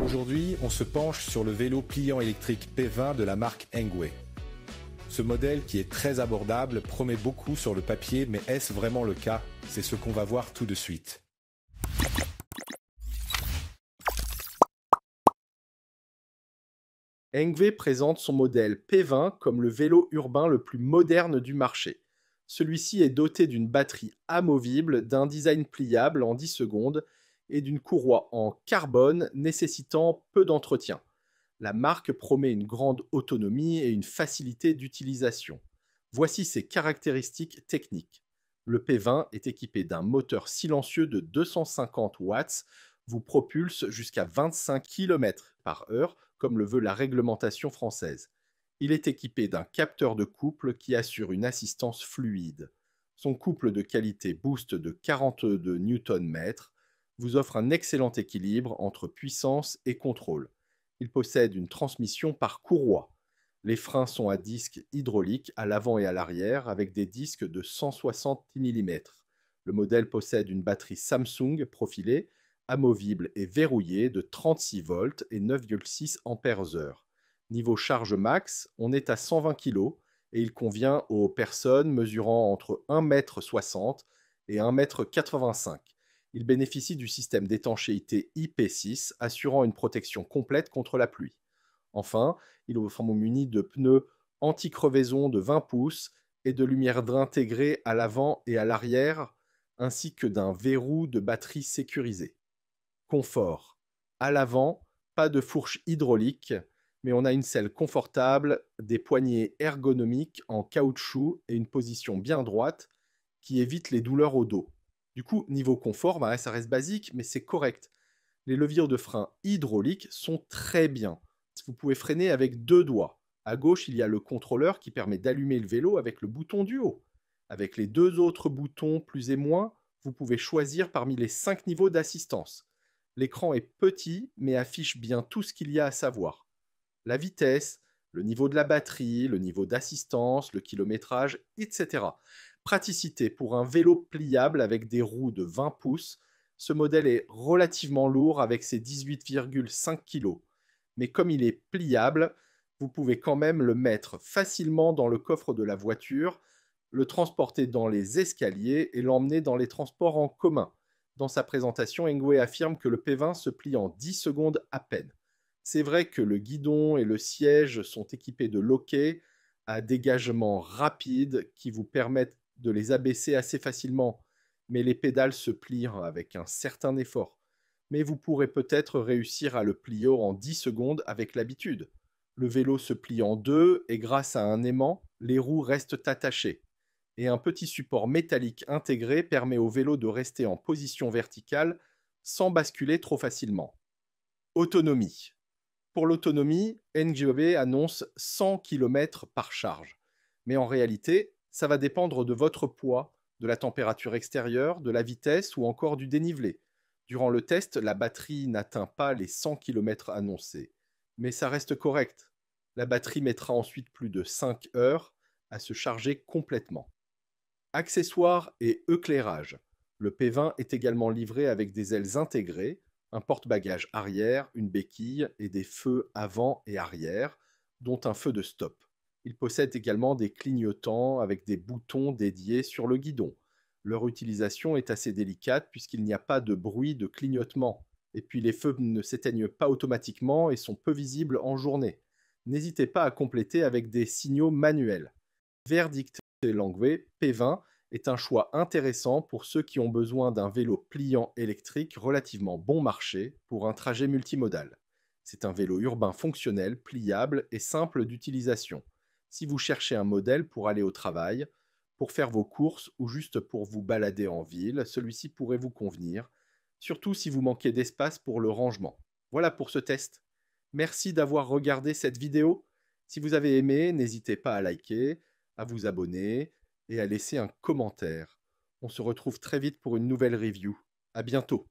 Aujourd'hui, on se penche sur le vélo pliant électrique P20 de la marque Engwe. Ce modèle, qui est très abordable, promet beaucoup sur le papier, mais est-ce vraiment le cas? C'est ce qu'on va voir tout de suite. Engwe présente son modèle P20 comme le vélo urbain le plus moderne du marché. Celui-ci est doté d'une batterie amovible, d'un design pliable en 10 secondes et d'une courroie en carbone nécessitant peu d'entretien. La marque promet une grande autonomie et une facilité d'utilisation. Voici ses caractéristiques techniques. Le P20 est équipé d'un moteur silencieux de 250 watts, vous propulse jusqu'à 25 km/h, comme le veut la réglementation française. Il est équipé d'un capteur de couple qui assure une assistance fluide. Son couple de qualité Boost de 42 Nm vous offre un excellent équilibre entre puissance et contrôle. Il possède une transmission par courroie. Les freins sont à disque hydraulique à l'avant et à l'arrière avec des disques de 160 mm. Le modèle possède une batterie Samsung profilée, amovible et verrouillée de 36 volts et 9,6 ampères-heure. Niveau charge max, on est à 120 kg et il convient aux personnes mesurant entre 1,60 m et 1,85 m. Il bénéficie du système d'étanchéité IP6 assurant une protection complète contre la pluie. Enfin, il est muni de pneus anti-crevaison de 20 pouces et de lumière intégrée à l'avant et à l'arrière, ainsi que d'un verrou de batterie sécurisé. Confort. À l'avant, pas de fourche hydraulique, mais on a une selle confortable, des poignées ergonomiques en caoutchouc et une position bien droite qui évite les douleurs au dos. Du coup, niveau confort, ça reste basique, mais c'est correct. Les leviers de frein hydrauliques sont très bien. Vous pouvez freiner avec 2 doigts. À gauche, il y a le contrôleur qui permet d'allumer le vélo avec le bouton du haut. Avec les 2 autres boutons plus et moins, vous pouvez choisir parmi les 5 niveaux d'assistance. L'écran est petit, mais affiche bien tout ce qu'il y a à savoir. La vitesse, le niveau de la batterie, le niveau d'assistance, le kilométrage, etc. Praticité pour un vélo pliable avec des roues de 20 pouces. Ce modèle est relativement lourd avec ses 18,5 kg. Mais comme il est pliable, vous pouvez quand même le mettre facilement dans le coffre de la voiture, le transporter dans les escaliers et l'emmener dans les transports en commun. Dans sa présentation, Engwe affirme que le P20 se plie en 10 secondes à peine. C'est vrai que le guidon et le siège sont équipés de loquets à dégagement rapide qui vous permettent de les abaisser assez facilement, mais les pédales se plient avec un certain effort. Mais vous pourrez peut-être réussir à le plier en 10 secondes avec l'habitude. Le vélo se plie en deux et grâce à un aimant, les roues restent attachées. Et un petit support métallique intégré permet au vélo de rester en position verticale sans basculer trop facilement. Autonomie. Pour l'autonomie, NGOV annonce 100 km par charge. Mais en réalité, ça va dépendre de votre poids, de la température extérieure, de la vitesse ou encore du dénivelé. Durant le test, la batterie n'atteint pas les 100 km annoncés. Mais ça reste correct. La batterie mettra ensuite plus de 5 heures à se charger complètement. Accessoires et éclairage. Le P20 est également livré avec des ailes intégrées, un porte-bagages arrière, une béquille et des feux avant et arrière, dont un feu de stop. Il possède également des clignotants avec des boutons dédiés sur le guidon. Leur utilisation est assez délicate puisqu'il n'y a pas de bruit de clignotement. Et puis les feux ne s'éteignent pas automatiquement et sont peu visibles en journée. N'hésitez pas à compléter avec des signaux manuels. Verdict Engwe, P20 est un choix intéressant pour ceux qui ont besoin d'un vélo pliant électrique relativement bon marché pour un trajet multimodal. C'est un vélo urbain fonctionnel, pliable et simple d'utilisation. Si vous cherchez un modèle pour aller au travail, pour faire vos courses ou juste pour vous balader en ville, celui-ci pourrait vous convenir, surtout si vous manquez d'espace pour le rangement. Voilà pour ce test. Merci d'avoir regardé cette vidéo. Si vous avez aimé, n'hésitez pas à liker, à vous abonner et à laisser un commentaire. On se retrouve très vite pour une nouvelle review. À bientôt.